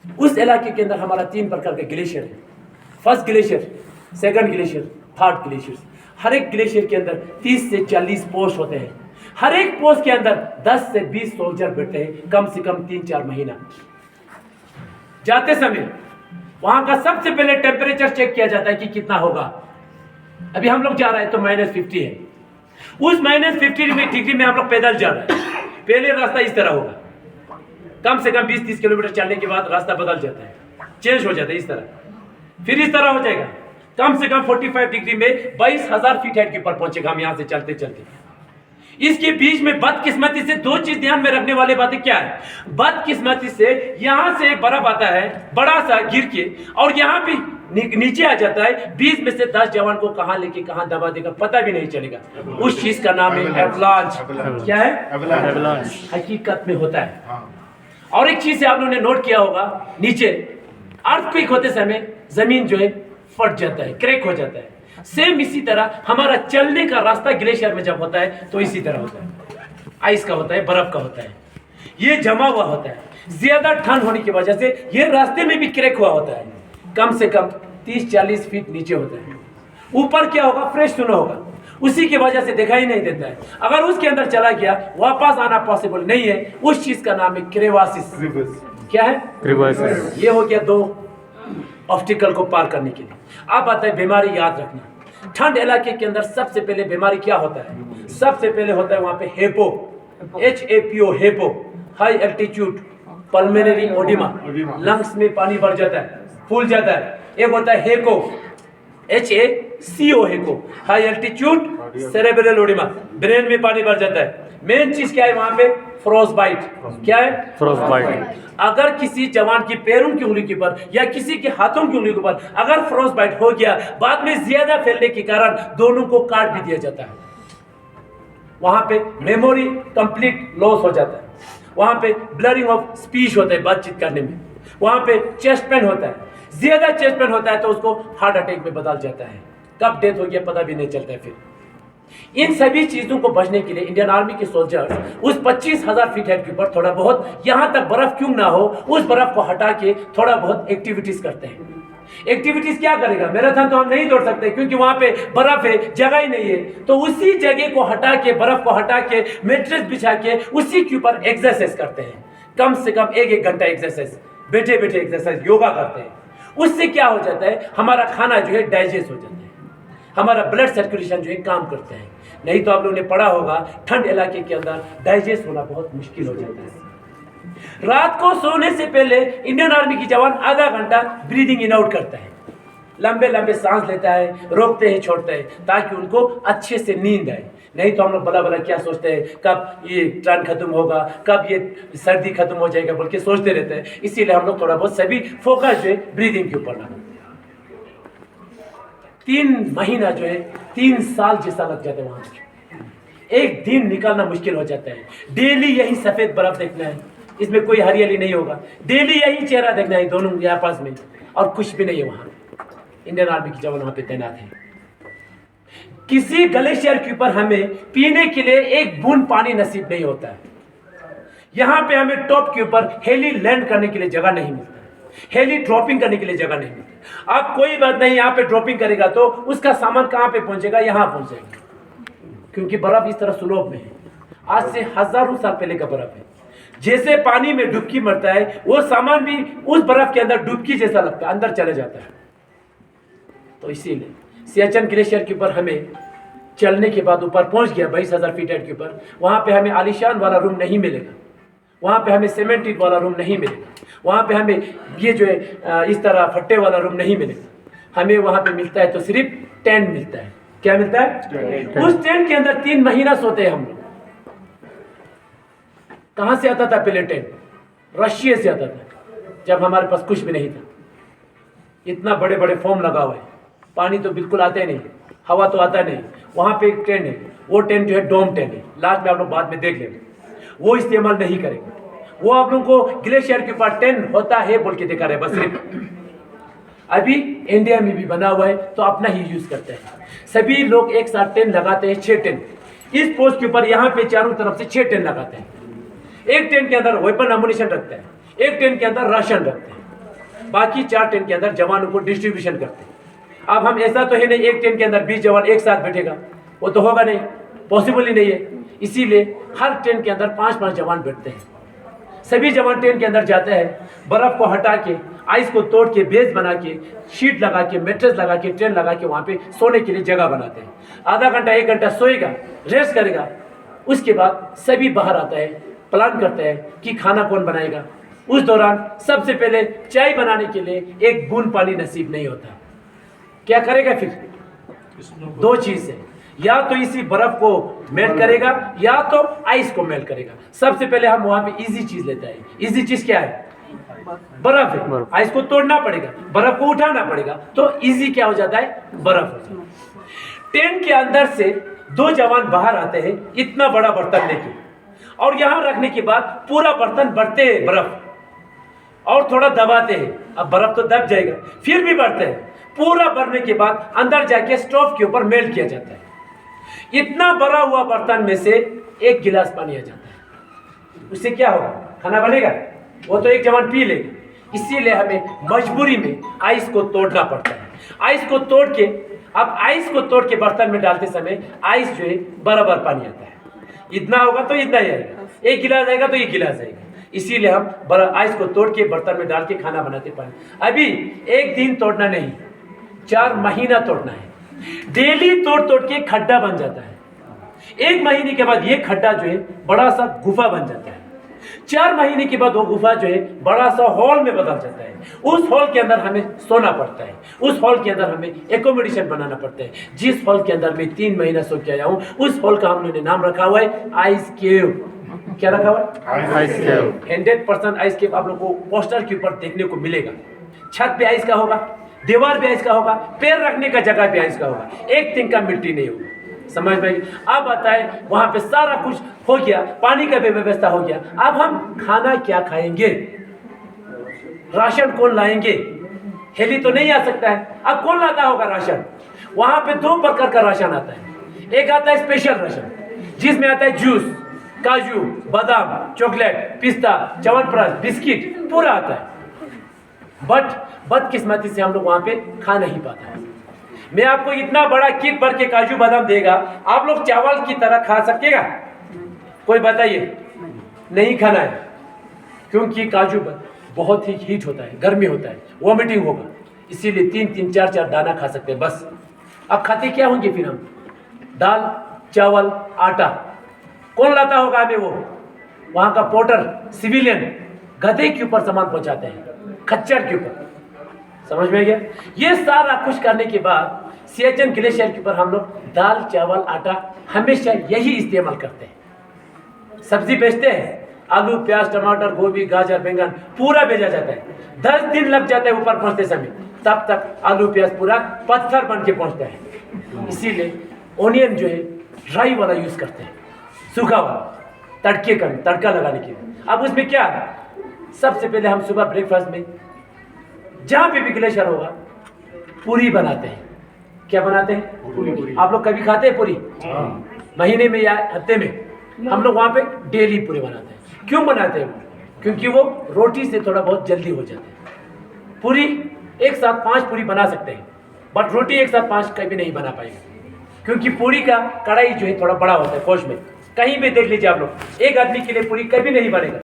उस इलाके के अंदर हमारा 3 प्रकार के ग्लेशियर है। First glacier, second glacier, third glacier. हर एक ग्लेशियर के अंदर 30 से 40 पोस्ट होते हैं। हर एक पोस्ट के अंदर 10 से 20 सोल्जर बैठते हैं, कम से कम 3-4 महीना। जाते समय वहां का सबसे पहले टेम्परेचर चेक किया जाता है कि कितना होगा। अभी हम लोग जा रहे हैं तो -50 है। उस -50 डिग्री में हम लोग पैदल जा रहे हैं। पहले रास्ता इस तरह होगा, कम से कम 20-30 किलोमीटर चलने के बाद रास्ता बदल जाता है, चेंज हो जाता है इस तरह। फिर इस तरह हो जाएगा, कम से कम 45 डिग्री में 22,000 फीट हाइट के ऊपर पहुंचेगा हम यहां से चलते चलते। इसके बीच में बदकिस्मती से 2 चीज ध्यान में रखने वाली बातें क्या है। बदकिस्मती से यहां से एक बर्फ आता है बड़ा सा गिर के, और यहां भी नीचे आ जाता है। 20 में से 10 जवान को कहां लेके कहां दबा देगा पता भी नहीं चलेगा। उस चीज का नाम है एवलांच। क्या है? एवलांच हकीकत में होता है। और एक चीज आप लोगों ने नोट किया होगा, नीचे अर्थक्वेक होते समय जमीन जो है फट जाता है, क्रैक हो जाता है। सेम इसी तरह हमारा चलने का रास्ता ग्लेशियर में जब होता है तो इसी तरह होता है, आइस का होता है, बर्फ का होता है, ये जमा हुआ होता है। ज्यादा ठंड होने की वजह से ये रास्ते में भी क्रैक हुआ होता है। कम से कम 30-40 फीट नीचे होता है। ऊपर क्या होगा? फ्रेश सुना होगा, उसी की वजह से दिखाई नहीं देता है। अगर उसके अंदर चला गया वापस आना पॉसिबल नहीं है। उस चीज का नाम है क्रेवासिस। क्या है? क्रेवासिस। ये हो गया 2 ऑब्स्टिकल को पार करने के लिए। अब आता है बीमारी। याद रखना, ठंड इलाके के अंदर सबसे पहले बीमारी क्या होता है? सबसे पहले होता है वहां पे HAPO, HAPO, HAPO, high altitude pulmonary oedema. Lungs में पानी भर जाता है, फूल जाता है। एक होता है हेको, HACO, हेको, high altitude cerebral oedema, brain में पानी भर जाता है। मेन चीज क्या है वहां पे? Frostbite. क्या है? Frostbite. अगर किसी जवान की पैरों की उंगली के ऊपर या किसी के हाथों की उंगली के ऊपर अगर फ्रोस्ट बाइट हो गया, बाद में ज्यादा फैलने के कारण दोनों को काट भी दिया जाता है। वहां पे मेमोरी कंप्लीट लॉस हो जाता है। वहां पे ब्लरिंग ऑफ स्पीच होता है, बातचीत करने में। वहां पे चेस्ट पेन होता है, ज्यादा चेस्ट पेन होता है तो उसको हार्ट अटैक में बदल जाता है। कब डेथ हो गया पता भी नहीं चलता है। फिर इन सभी चीजों को बचने के लिए इंडियन आर्मी के सोल्जर्स उस 25,000 फीट हाइट के ऊपर थोड़ा बहुत, यहां तक बर्फ क्यों ना हो, उस बर्फ को हटा के थोड़ा बहुत एक्टिविटीज करते हैं। एक्टिविटीज क्या करेगा? मैराथन तो हम नहीं दौड़ सकते क्योंकि वहां पे बर्फ है, जगह ही नहीं है। तो उसी जगह को हटा के, बर्फ को हटा के, मैट्रेस बिछा के उसी के ऊपर एक्सरसाइज करते हैं। कम से कम 1-1 घंटा एक्सरसाइज, बैठे बैठे एक्सरसाइज, योगा करते हैं। उससे क्या हो जाता है? हमारा खाना जो है डाइजेस्ट हो जाता है, हमारा ब्लड सर्कुलेशन जो है काम करता है। नहीं तो आप लोगों ने पढ़ा होगा ठंड इलाके के अंदर डाइजेस्ट होना बहुत मुश्किल हो जाता है। रात को सोने से पहले इंडियन आर्मी की जवान आधा घंटा ब्रीदिंग इन आउट करता है, लंबे लंबे सांस लेता है, रोकते हैं, छोड़ते हैं, ताकि उनको अच्छे से नींद आए। नहीं तो हम लोग भला भला क्या सोचते हैं, कब ये टर्न खत्म होगा, कब ये सर्दी खत्म हो जाएगा बोल के सोचते रहते हैं। इसीलिए हम लोग थोड़ा बहुत सभी फोकस जो है ब्रीदिंग के ऊपर लगाते हैं। 3 महीना जो है 3 साल जैसा लग जाता है वहां से। एक दिन निकालना मुश्किल हो जाता है। डेली यही सफेद बर्फ देखना है, इसमें कोई हरियाली नहीं होगा। डेली यही चेहरा देखना है दोनों के आपस में, और कुछ भी नहीं है वहां। इंडियन आर्मी की जवान वहां पे तैनात है। किसी ग्लेशियर के ऊपर हमें पीने के लिए एक बूंद पानी नसीब नहीं होता है। यहां पे हमें टॉप के ऊपर हेली लैंड करने के लिए जगह नहीं मिलता, हेली ड्रॉपिंग करने के लिए जगह नहीं मिलती। अब कोई बात नहीं, यहाँ पे ड्रॉपिंग करेगा तो उसका सामान कहाँ पे पहुंचेगा? यहाँ पहुंचेगा, क्योंकि बर्फ इस तरह स्लोप में है। आज से हजारों साल पहले का बर्फ है। जैसे पानी में डुबकी मरता है, वो सामान भी उस बर्फ के अंदर डुबकी जैसा लगता है, अंदर चले जाता है। तो इसीलिए सियाचिन ग्लेशियर के ऊपर हमें चलने के बाद ऊपर पहुंच गया 22,000 फीट हाइट के ऊपर, वहां पे हमें आलीशान वाला रूम नहीं मिलेगा, वहां पे हमें सीमेंटेड वाला रूम नहीं मिलेगा, वहां पे हमें ये जो है इस तरह फट्टे वाला रूम नहीं मिलेगा। हमें वहां पे मिलता है तो सिर्फ टेंट मिलता है। क्या मिलता है? उस टेंट के अंदर 3 महीना सोते हैं हम लोग। कहां से आता था पहले टेंट? रशिया से आता था, जब हमारे पास कुछ भी नहीं था। इतना बड़े बड़े फोम लगा हुआ है, पानी तो बिल्कुल आता ही नहीं, हवा तो आता नहीं। वहां पे एक टेंट है, वो टेंट जो है डोम टेंट है। लास्ट में आप लोग बाद में देख लेंगे, वो इस्तेमाल नहीं करेंगे। वो आप लोगों को ग्लेशियर के ऊपर टेंट होता है बोल के दिखा रहे बस। सिर्फ अभी इंडिया में भी बना हुआ है तो अपना ही यूज करते हैं। सभी लोग एक साथ टेंट लगाते हैं, 6 टेंट इस पोस्ट के ऊपर। यहाँ पे चारों तरफ से 6 टेंट लगाते हैं। एक टेंट के अंदर वेपन अम्युनिशन रखते हैं, एक टेंट के अंदर राशन रखते हैं। बाकी 4 टेंट के अंदर जवानों को डिस्ट्रीब्यूशन करते हैं। अब हम ऐसा तो है नहीं एक टेंट के अंदर 20 जवान एक साथ बैठेगा, वो तो होगा नहीं, पॉसिबल ही नहीं है। इसीलिए हर टेंट के अंदर 5-5 जवान बैठते हैं। सभी जवान टेंट के अंदर जाते हैं, बर्फ को हटा के, आइस को तोड़ के, बेस बना के, शीट लगा के, मैट्रेस लगा के, टेंट लगा के वहाँ पे सोने के लिए जगह बनाते हैं। आधा घंटा 1 घंटा सोएगा, रेस्ट करेगा। उसके बाद सभी बाहर आता है, प्लान करते हैं कि खाना कौन बनाएगा। उस दौरान सबसे पहले चाय बनाने के लिए एक बूंद पानी नसीब नहीं होता। क्या करेगा फिर? 2 चीज़ है, या तो इसी बर्फ को मेल्ट करेगा या तो आइस को मेल्ट करेगा। सबसे पहले हम वहाँ पे इजी चीज़ लेते हैं। इजी चीज़ क्या है? बर्फ है। आइस को तोड़ना पड़ेगा, बर्फ को उठाना पड़ेगा, तो इजी क्या हो जाता है? बर्फ हो जाता है। टेंट के अंदर से 2 जवान बाहर आते हैं इतना बड़ा बर्तन लेके, और यहाँ रखने के बाद पूरा बर्तन बढ़ते हैं बर्फ, और थोड़ा दबाते हैं। अब बर्फ तो दब जाएगा, फिर भी बढ़ते हैं। पूरा भरने के बाद अंदर जाके स्टोव के ऊपर मेल्ट किया जाता है। इतना भरा हुआ बर्तन में से 1 गिलास पानी आ जाता है। उससे क्या होगा? खाना बनेगा? वो तो एक जवान पी लेगा। इसीलिए हमें मजबूरी में आइस को तोड़ना पड़ता है। आइस को तोड़ के, अब आइस को तोड़ के बर्तन में डालते समय आइस जो है बराबर पानी आता है। इतना होगा तो इतना ही आएगा, 1 गिलास आएगा तो 1 गिलास आएगा। इसीलिए हम आइस को तोड़ के बर्तन में डाल के खाना बनाते पानी। अभी 1 दिन तोड़ना नहीं, 4 महीना तोड़ना है। डेली तोड़ तोड़ के खड्डा बन जाता है। 1 महीने के बाद ये खड्डा जो है बड़ा सा गुफा बन जाता है। 4 महीने के बाद वो गुफा जो है बड़ा सा हॉल में बदल जाता है। उस हॉल के अंदर हमें सोना पड़ता है, उस हॉल के अंदर हमें एकोमोडेशन बनाना पड़ता है। जिस हॉल के अंदर मैं 3 महीना सो के आया हूँ, उस हॉल का हमने नाम रखा हुआ है आइस केव। क्या रखा हुआ है? आइस केव। 100% आइस केव आप लोग को पोस्टर के ऊपर देखने को मिलेगा। छत पे आइस का होगा, दीवार पे आइस का होगा, पैर रखने का जगह पे आइस का होगा, एक तिनका मिट्टी नहीं होगा। समझ में? अब आता है वहां पे सारा कुछ हो गया, पानी का भी व्यवस्था हो गया। अब हम खाना क्या खाएंगे? राशन कौन लाएंगे? हेली तो नहीं आ सकता है। अब कौन लाता होगा राशन? वहां पे 2 प्रकार का राशन आता है। एक आता है स्पेशल राशन, जिसमें आता है जूस, काजू, बादाम, चॉकलेट, पिस्ता, च्यवनप्राश, बिस्किट, पूरा आता है। बट बदकिस्मती से हम लोग वहां पे खा नहीं पाता है। मैं आपको इतना बड़ा किट भर के काजू बादाम देगा, आप लोग चावल की तरह खा सकेगा? कोई बताइए। नहीं खाना है, क्योंकि काजू बहुत ही हीट होता है, गर्मी होता है, वॉमिटिंग होगा। इसीलिए 3-3, 4-4 दाना खा सकते हैं बस। अब खाते क्या होंगे फिर हम? दाल, चावल, आटा। कौन लाता होगा हमें? वो वहां का पोर्टर, सिविलियन, गधे के ऊपर सामान पहुंचाते हैं, खच्चर के ऊपर। समझ में गया? ये सारा कुछ करने के बाद सियाचिन ग्लेशियर के ऊपर हम लोग दाल, चावल, आटा हमेशा यही इस्तेमाल करते हैं। सब्जी बेचते हैं, आलू, प्याज, टमाटर, गोभी, गाजर, बैंगन पूरा भेजा जाता है। 10 दिन लग जाता है ऊपर पहुंचते समय, तब तक आलू प्याज पूरा पत्थर बन के पहुंचता है। इसीलिए ओनियन जो है ड्राई वाला यूज करते हैं, सूखा वाला, तड़का लगाने के लिए। अब उसमें क्या है? सबसे पहले हम सुबह ब्रेकफास्ट में जहां पे भी ग्लेशियर होगा पूरी बनाते हैं। क्या बनाते हैं? पूरी। आप लोग कभी खाते हैं पूरी? महीने में या हफ्ते में? हम लोग वहां पे डेली पूरी बनाते हैं। क्यों बनाते हैं? क्योंकि वो रोटी से थोड़ा बहुत जल्दी हो जाते हैं। पूरी एक साथ 5 पूरी बना सकते हैं, बट रोटी एक साथ 5 कभी नहीं बना पाएंगे, क्योंकि पूरी का कढ़ाई जो है थोड़ा बड़ा होता है। कोश में कहीं भी देख लीजिए आप लोग, एक आदमी के लिए पूरी कभी नहीं बनेगा।